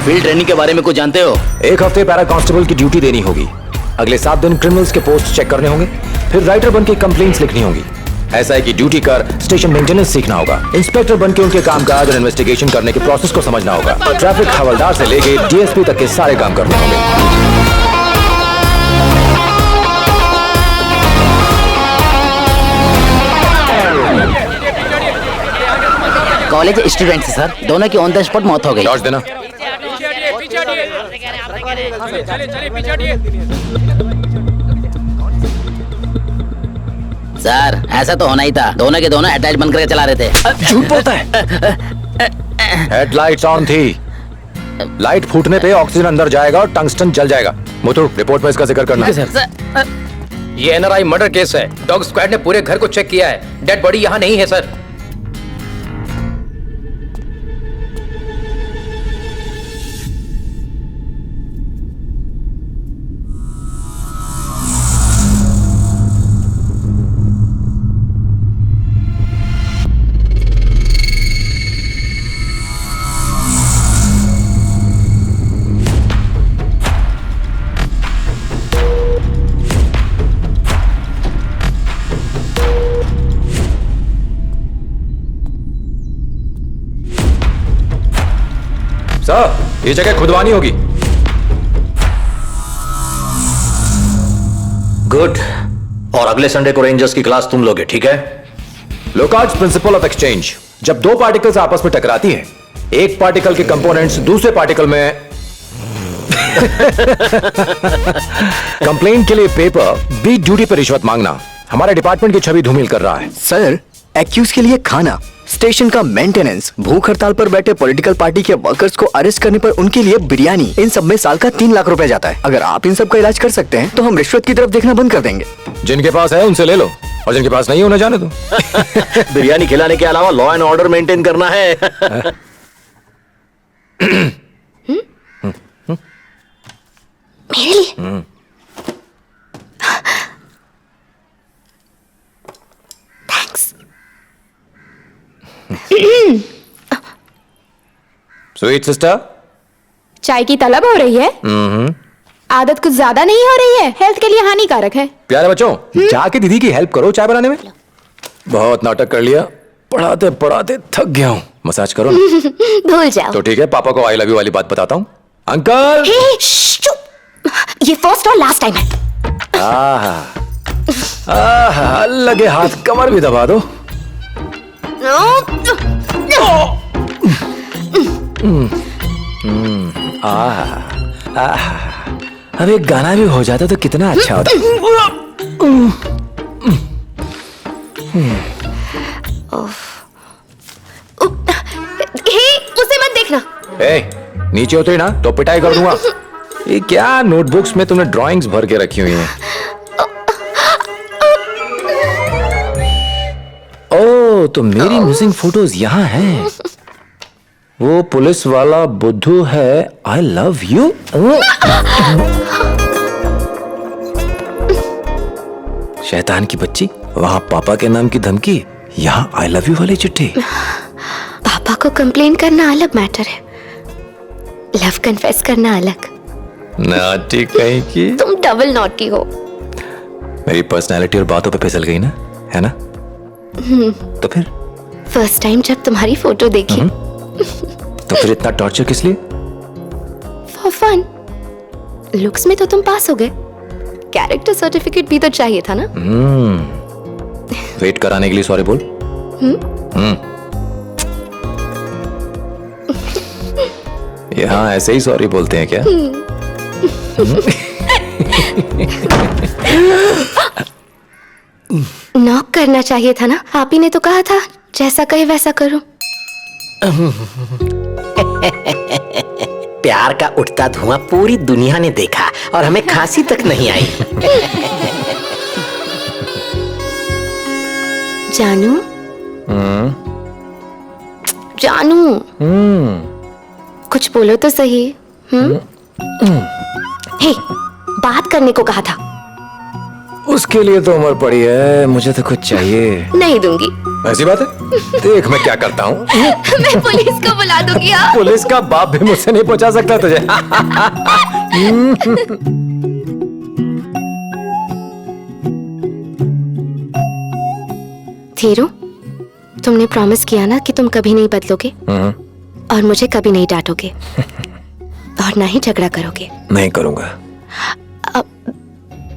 Field training के बारे में कुछ जानते हो? 1 हफ्ते पैरा कांस्टेबल की ड्यूटी देनी होगी। अगले 7 दिन क्रिमिनल्स के पोस्ट चेक करने होंगे। फिर राइटर बन के कंप्लेंट्स लिखनी होगी। ऐसा है कि ड्यूटी कर स्टेशन मेंटेनेंस सीखना होगा। इंस्पेक्टर बन के उनके कामकाज और इन्वेस्टिगेशन करने के प्रोसेस को समझना होगा। ट्रैफिक हवलदार से लेके डीएसपी तक के सारे काम करने होंगे। कॉलेज स्टूडेंट सर, दोनों की ऑन द स्पॉट मौत हो गई। टॉर्च देना। सर ऐसा तो होना ही था, दोनों के दोनों अटैच बन करके चला रहे थे। झूठ बोलता है। हेडलाइट्स ऑन थी। लाइट फूटने पे ऑक्सीजन अंदर जाएगा और टंगस्टन जल जाएगा। मुथुर, रिपोर्ट में इसका जिक्र करना। सर, ये एनआरआई मर्डर केस है। डॉग स्क्वाड ने पूरे घर को चेक किया है। डेड बॉडी यहाँ नहीं है सर। सर, ये जगह खुदवानी होगी। गुड। और अगले संडे को रेंजर्स की क्लास तुम लोगे, ठीक है? Locard's principle of exchange. जब दो पार्टिकल्स आपस में टकराती हैं, एक पार्टिकल के कंपोनेंट्स दूसरे पार्टिकल में कंप्लेंट के लिए पेपर, बीट ड्यूटी पर रिश्वत मांगना हमारे डिपार्टमेंट की छवि धूमिल कर रहा है। सर, एक्यूज के लिए खाना, स्टेशन का मेंटेनेंस, भूख हड़ताल पर बैठे पॉलिटिकल पार्टी के वर्कर्स को अरेस्ट करने पर उनके लिए बिरयानी, इन सब में साल का 3 लाख रुपए जाता है। अगर आप इन सब का इलाज कर सकते हैं तो हम रिश्वत की तरफ देखना बंद कर देंगे। जिनके पास है उनसे ले लो, और जिनके पास नहीं है उन्हें जाने दो। बिरयानी खिलाने के अलावा लॉ एंड ऑर्डर मेंटेन करना है। मेरे लिए थैंक्स। स्वीट सिस्टर, चाय की तलब हो रही है? आदत कुछ ज्यादा नहीं हो रही है? हेल्थ के लिए हानिकारक है। प्यारे बच्चों, जाके दीदी की हेल्प करो चाय बनाने में। बहुत नाटक कर लिया, पढ़ाते पढ़ाते थक गया हूँ। मसाज करो ना। भूल जाओ। तो ठीक है, पापा को आई लव यू वाली बात बताता हूँ। अंकल, हे, चुप। ये फर्स्ट और लास्ट टाइम है। आहा, लगे हाथ कमर भी दबा दो। अब एक गाना भी हो जाता तो कितना अच्छा होता। हे, उसे मत देखना। ए, नीचे उतरी ना तो पिटाई कर दूंगा। ये क्या नोटबुक्स में तुमने ड्राइंग्स भर के रखी हुई हैं? ओह, तो मेरी मिसिंग फोटोज यहाँ हैं। वो पुलिस वाला बुद्धू है आई लव यू। शैतान की बच्ची, वहां पापा के नाम की धमकी, यहाँ आई लव यू वाली चिट्ठी। पापा को कंप्लेन करना अलग मैटर है, लव कन्फेस करना अलग। नाटी कहीं की। तुम डबल नॉटी हो। मेरी पर्सनैलिटी और बातों पे फिसल गई ना, है ना? तो फिर फर्स्ट टाइम जब तुम्हारी फोटो देखी। तो फिर इतना टॉर्चर किस लिए? For fun. लुक्स में तो तुम पास हो गए, कैरेक्टर सर्टिफिकेट भी तो चाहिए था ना। वेट कराने के लिए सॉरी बोल। यहाँ ऐसे ही सॉरी बोलते हैं क्या? नॉक करना चाहिए था ना, आप ही ने तो कहा था जैसा कहे वैसा करो। प्यार का उठता धुआं पूरी दुनिया ने देखा और हमें खांसी तक नहीं आई। जानू, जानू, कुछ बोलो तो सही। हे, बात करने को कहा था। उसके लिए तो उम्र पड़ी है, मुझे तो कुछ चाहिए। नहीं दूंगी। ऐसी बात है, देख मैं क्या करता हूँ। मैं पुलिस को बुला दूंगी। हाँ। पुलिस का बाप भी मुझसे नहीं पहुंचा सकता तुझे। धीरू, तुमने प्रॉमिस किया ना कि तुम कभी नहीं बदलोगे और मुझे कभी नहीं डांटोगे और ना ही झगड़ा करोगे। नहीं करूंगा।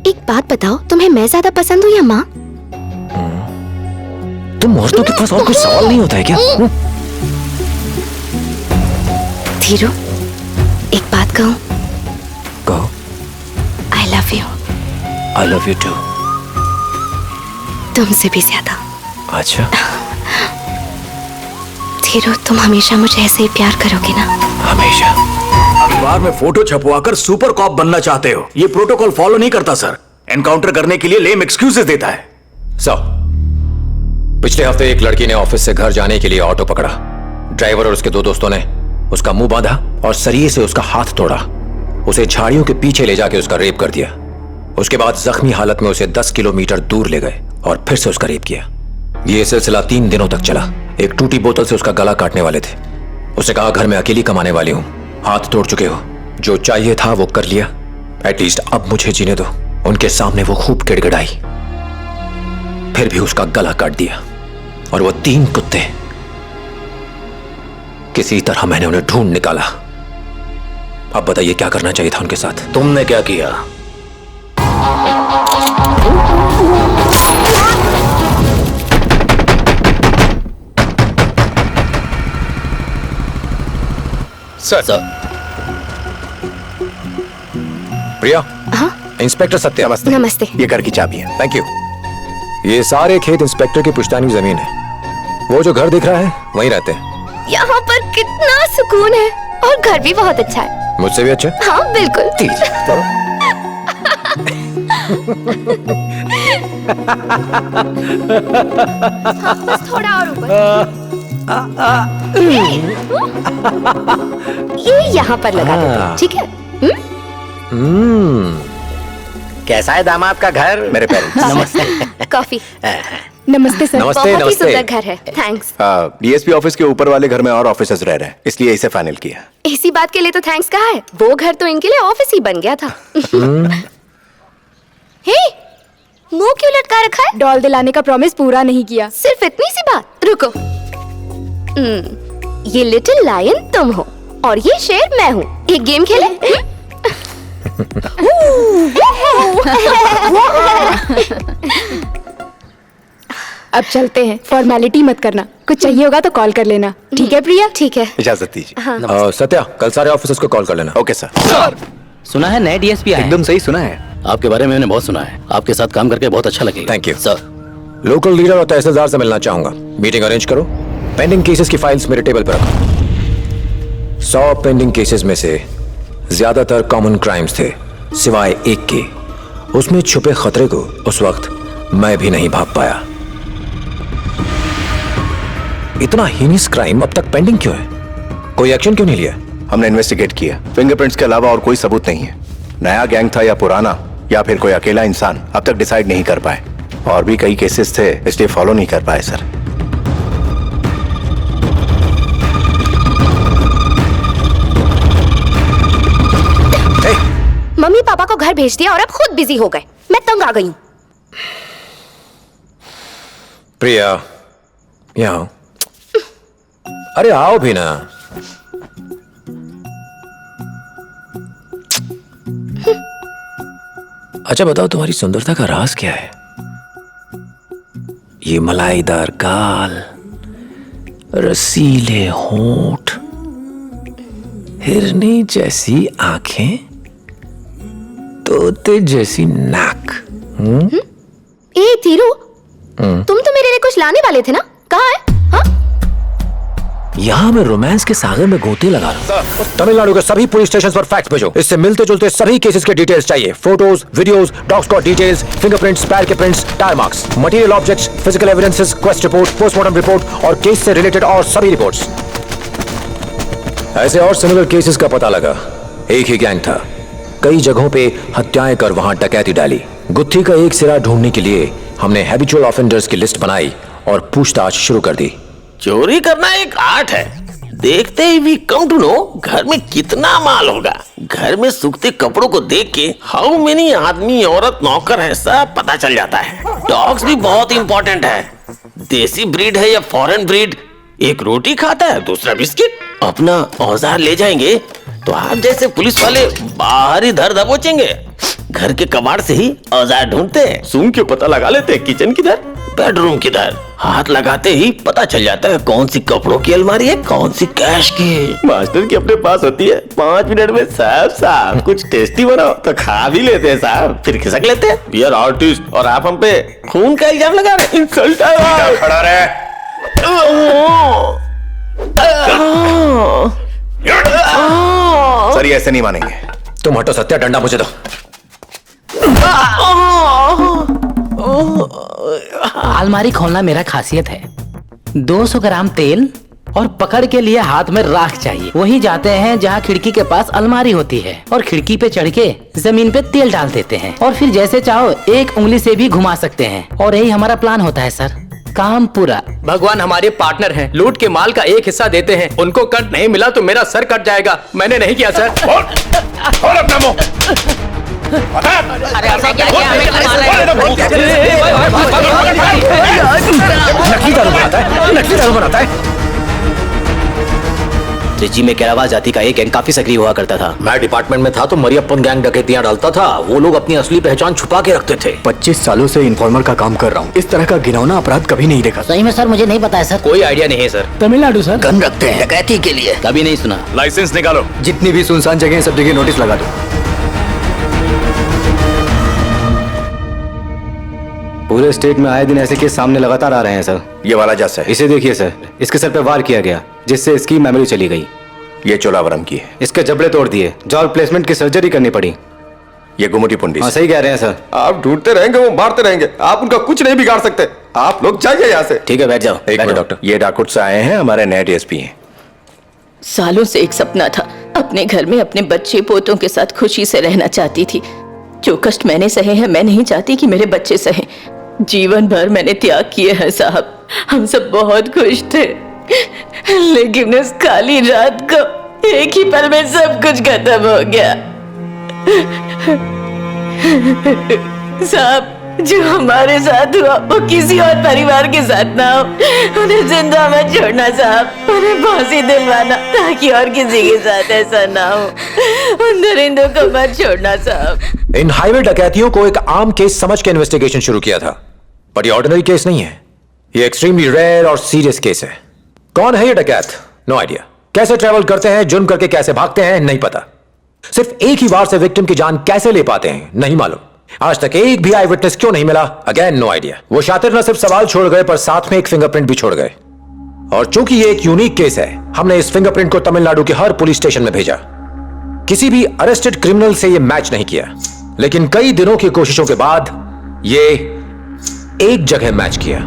एक बात बताओ, तुम्हें मैं ज्यादा पसंद हूँ या माँ? तुम औरतों के पास और कोई सवाल नहीं होता है क्या? धीरू, एक बात कहूँ? कहो। I love you. I love you too. तुमसे भी ज्यादा। अच्छा। धीरू, तुम हमेशा मुझे ऐसे ही प्यार करोगे ना? हमेशा। अखबार में फोटो छपवाकर सुपर कॉप बनना चाहते हो, ये प्रोटोकॉल फॉलो नहीं करता सर। एनकाउंटर करने के लिए लेम एक्सक्यूजेस देता है। पिछले हफ्ते एक लड़की ने ऑफिस से घर जाने के लिए ऑटो पकड़ा। ड्राइवर और उसके दो दोस्तों ने उसका मुंह बांधा और सरिये से उसका हाथ तोड़ा। उसे झाड़ियों के पीछे ले जाके उसका रेप कर दिया। उसके बाद जख्मी हालत में उसे 10 किलोमीटर दूर ले गए और फिर से उसका रेप किया। यह सिलसिला 3 दिनों तक चला। एक टूटी बोतल से उसका गला काटने वाले थे। उसे कहा, घर में अकेली कमाने वाली हूं, हाथ तोड़ चुके हो, जो चाहिए था वो कर लिया, एटलीस्ट अब मुझे जीने दो। उनके सामने वो खूब गिड़गिड़ाई, फिर भी उसका गला काट दिया। और वो 3 कुत्ते, किसी तरह मैंने उन्हें ढूंढ निकाला। अब बताइए क्या करना चाहिए था उनके साथ? तुमने क्या किया? सर। प्रिया। हाँ? इंस्पेक्टर सत्या। नमस्ते। ये घर की चाबी है। Thank you. ये सारे खेत इंस्पेक्टर की पुश्तैनी जमीन है। वो जो घर दिख रहा है वहीं रहते हैं। यहाँ पर कितना सुकून है और घर भी बहुत अच्छा है। मुझसे भी अच्छा? हाँ बिल्कुल। बस थोड़ा और ऊपर। ये यहाँ पर लगा देते, ठीक है? कैसा है दामाद का घर? मेरे पेरेंट्स। नमस्ते। कॉफी। नमस्ते सर। नमस्ते। बहुत ही नमस्ते। सुंदर घर है। थैंक्स। डीएसपी ऑफिस के ऊपर वाले घर में और ऑफिसर्स रह रहे हैं, इसलिए इसे फाइनल किया। इसी बात के लिए तो थैंक्स कहा है। वो घर तो इनके लिए ऑफिस ही बन गया था। हे, मुंह क्यों लटका रखा है? डॉल दिलाने का प्रॉमिस पूरा नहीं किया। सिर्फ इतनी सी बात? रुको। ये लिटिल लायन तुम हो और ये शेर मैं हूँ। एक गेम खेले? अब चलते हैं, फॉर्मेलिटी मत करना। कुछ चाहिए होगा तो कॉल कर लेना, ठीक है प्रिया? ठीक है। इजाजत दीजिए। सत्या, कल सारे ऑफिसर्स को कॉल कर लेना। Okay sir. सुना है नए डीएसपी आए? एकदम सही सुना है। आपके बारे में मैंने बहुत सुना है। आपके साथ काम करके बहुत अच्छा लगेगा। Thank you sir. Local leader और तहसीलदार से मिलना चाहूंगा। मीटिंग अरेंज करो। पेंडिंग केसेस की फाइल्स मेरे टेबल पर रखो। 100 पेंडिंग केसेस में से ज्यादातर कॉमन क्राइम्स थे, सिवाय एक के। उसमें छुपे खतरे को उस वक्त मैं भी नहीं भाप पाया। इतना हीनियस क्राइम अब तक पेंडिंग क्यों है? कोई एक्शन क्यों नहीं लिया? हमने इन्वेस्टिगेट किया, फिंगरप्रिंट्स के अलावा और कोई सबूत नहीं है। नया गैंग था या पुराना, या फिर कोई अकेला इंसान, अब तक डिसाइड नहीं कर पाए। और भी कई केसेस थे, इसलिए फॉलो नहीं कर पाए सर। मम्मी पापा को घर भेज दिया और अब खुद बिजी हो गए। मैं तंग आ गई हूँ। प्रिया, यहाँ आओ। अरे आओ भी ना। अच्छा बताओ, तुम्हारी सुंदरता का राज क्या है? ये मलाईदार गाल, रसीले होंठ, हिरनी जैसी आंखें, तोते जैसी नाक। ए धीरू, तुम तो मेरे लिए कुछ लाने वाले थे ना? कहाँ है? हाँ? यहाँ मैं रोमांस के सागर में गोते लगा रहा हूँ। तमिलनाडु के सभी पुलिस स्टेशन पर फैक्ट्स भेजो। इससे मिलते जुलते सभी केसेस के डिटेल्स चाहिए। Photos, videos, dog squad details, fingerprints, पैर के prints, tyre marks, material objects, physical evidences, quest report, postmortem report और केस से रिलेटेड और सभी रिपोर्ट्स। ऐसे और सिमिलर केसेस का पता लगा। एक ही गैंग था, कई जगहों पे हत्याएं कर वहां डकैती डाली। गुत्थी का एक सिरा ढूंढने के लिए हमने हैबिचुअल ऑफेंडर्स की लिस्ट बनाई और पूछताछ शुरू कर दी। चोरी करना एक आर्ट है। देखते ही भी कम टू नो घर में कितना माल होगा। घर में सूखते कपड़ों को देख के हाउ मेनी आदमी औरत नौकर है सब पता चल जाता है। डॉग्स भी बहुत इंपॉर्टेंट है। देसी ब्रीड है या फॉरेन ब्रीड, एक रोटी खाता है दूसरा बिस्किट। अपना औजार ले जाएंगे तो आप जैसे पुलिस वाले बाहर ही धर दबोचेंगे। घर के कबाड़ से ही औजार ढूंढते हैं, सूंघ के पता लगा लेते हैं किचन किधर बेडरूम किधर। हाथ लगाते ही पता चल जाता है कौन सी कपड़ों की अलमारी है कौन सी कैश की। मास्टर की अपने पास होती है 5 मिनट में साहब कुछ टेस्टी बनाओ तो खा भी लेते हैं साहब, फिर खिसक लेते हैं। वी आर आर्टिस्ट और आप हम पे खून का इल्जाम लगा रहे हैं। इंसल्ट है। खड़ा रहे। सर ये ऐसे नहीं मानेंगे। तुम हटो सत्या, डंडा मुझे दो। अलमारी खोलना मेरा खासियत है। 200 ग्राम तेल और पकड़ के लिए हाथ में राख चाहिए। वहीं जाते हैं जहाँ खिड़की के पास अलमारी होती है और खिड़की पे चढ़ के जमीन पे तेल डाल देते हैं और फिर जैसे चाहो एक उंगली से भी घुमा सकते हैं। और यही हमारा प्लान होता है सर। काम पूरा। भगवान हमारे पार्टनर हैं, लूट के माल का एक हिस्सा देते हैं। उनको कट नहीं मिला तो मेरा सर कट जाएगा। मैंने नहीं किया सर। और अपना मुंह। नकली दारू बनाता है, नकली दारू बनाता है। त्रिची में केरावा जाति का एक गैंग काफी सक्रिय हुआ करता था। मैं डिपार्टमेंट में था तो मरियप्पन गैंग डकैतियां डालता था। वो लोग अपनी असली पहचान छुपा के रखते थे। 25 सालों से इन्फॉर्मर का काम कर रहा हूँ। इस तरह का घिनौना अपराध कभी नहीं देखा। सही में सर मुझे नहीं पता है सर। कोई आइडिया नहीं है सर। तमिलनाडु सर। गन रखते हैं डकैती के लिए। कभी नहीं सुना। लाइसेंस निकालो। जितनी भी सुनसान जगह सब जगह नोटिस लगा दो। पूरे स्टेट में आए दिन ऐसे केस सामने लगातार आ रहे हैं सर। ये वाला जस है। इसे देखिए सर, इसके सर पे वार किया गया जिससे इसकी मेमोरी चली गई। ये चोलावरम की है। इसके जबड़े तोड़ दिए, जॉ रिप्लेसमेंट की सर्जरी करनी पड़ी। ये गुमुटी पुंडी। हाँ सही कह रहे हैं सर। आप ढूंढते रहेंगे वो मारते रहेंगे, आप उनका कुछ नहीं बिगाड़ सकते। आप लोग जाइए यहाँ से। ठीक है बैठ जाओ। एक मिनट डॉक्टर, ये डाकुट से आए हैं, हमारे नए डीएसपी हैं। सालों से एक सपना था, अपने घर में अपने बच्चे पोतों के साथ खुशी से रहना चाहती थी। जो कष्ट मैंने सहे हैं मैं नहीं चाहती कि मेरे बच्चे सहे। जीवन भर मैंने त्याग किए हैं साहब। हम सब बहुत खुश थे, लेकिन उस काली रात को एक ही पल में सब कुछ खत्म हो गया। साहब जो हमारे साथ हुआ वो किसी और परिवार के साथ ना हो। उन्हें जिंदा मत छोड़ना साहब, उन्हें फांसी दिलवाना ताकि और किसी के साथ ऐसा ना हो। उन दरिंदों को मत छोड़ना साहब। इन हाईवे डकैतियों को एक आम केस समझ के इन्वेस्टिगेशन शुरू किया था, पर ये ऑर्डिनरी केस नहीं है। ये एक्सट्रीमली रेयर और सीरियस केस है। कौन है ये डकैत? No idea. कैसे ट्रेवल करते हैं, जुर्म करके कैसे भागते हैं, नहीं पता। सिर्फ एक ही बार से विक्टिम की जान कैसे ले पाते हैं, नहीं मालूम। आज तक एक भी आई विटनेस क्यों नहीं मिला, अगेन नो आइडिया। वो शातिर न सिर्फ सवाल छोड़ गए पर साथ में एक फिंगरप्रिंट भी छोड़ गए। और चूंकि ये एक यूनिक केस है, हमने इस फिंगरप्रिंट को तमिलनाडु के हर पुलिस स्टेशन में भेजा। किसी भी अरेस्टेड क्रिमिनल से ये मैच नहीं किया, लेकिन कई दिनों की कोशिशों के बाद ये एक जगह मैच किया।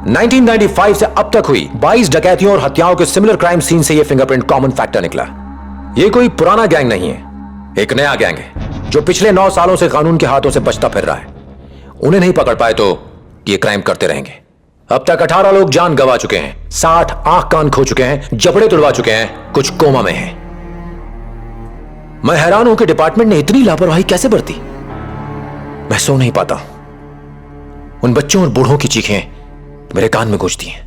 1995 से अब तक हुई 22 डकैतियों और हत्याओं के सिमिलर क्राइम सीन से यह फिंगरप्रिंट कॉमन फैक्टर निकला। यह कोई पुराना गैंग नहीं है, एक नया गैंग है जो पिछले 9 सालों से कानून के हाथों से बचता फिर रहा है। उन्हें नहीं पकड़ पाए तो ये क्राइम करते रहेंगे। अब तक 18 लोग जान गंवा चुके हैं, 60 आंख कान खो चुके हैं, जबड़े तुड़वा चुके हैं, कुछ कोमा में हैं। मैं हैरान हूं कि डिपार्टमेंट ने इतनी लापरवाही कैसे बरती। मैं सो नहीं पाता। उन बच्चों और बूढ़ों की चीखें मेरे कान में गूंजती हैं।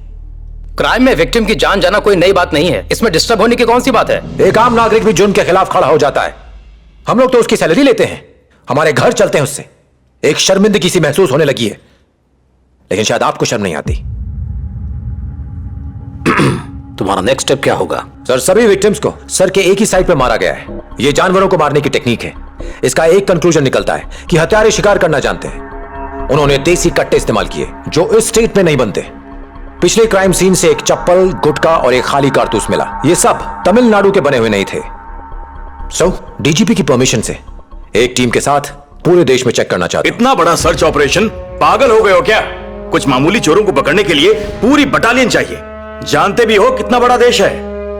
क्राइम में विक्टिम की जान जाना कोई नई बात नहीं है। इसमें डिस्टर्ब होने की कौन सी बात है? एक आम नागरिक भी जुर्म के खिलाफ खड़ा हो जाता है। हम लोग तो उसकी सैलरी लेते हैं, हमारे घर चलते हैं उससे। एक शर्मिंदगी सी महसूस होने लगी है, लेकिन शायद आपको शर्म नहीं आती। तुम्हारा नेक्स्ट स्टेप क्या होगा? सर, सभी विक्टिम्स को सर के एक ही साइड पे मारा गया है। यह जानवरों को मारने की टेक्निक है। इसका एक कंक्लूजन निकलता है कि हत्यारे शिकार करना जानते हैं। उन्होंने देसी कट्टे इस्तेमाल किए जो इस स्टेट में नहीं बनते। पिछले क्राइम सीन से एक चप्पल, गुटखा और एक खाली कारतूस मिला। ये सब तमिलनाडु के बने हुए नहीं थे। डीजीपी की परमिशन से एक टीम के साथ पूरे देश में चेक करना चाहते। इतना बड़ा सर्च ऑपरेशन, पागल हो गए हो क्या? कुछ मामूली चोरों को पकड़ने के लिए पूरी बटालियन चाहिए। जानते भी हो कितना बड़ा देश है।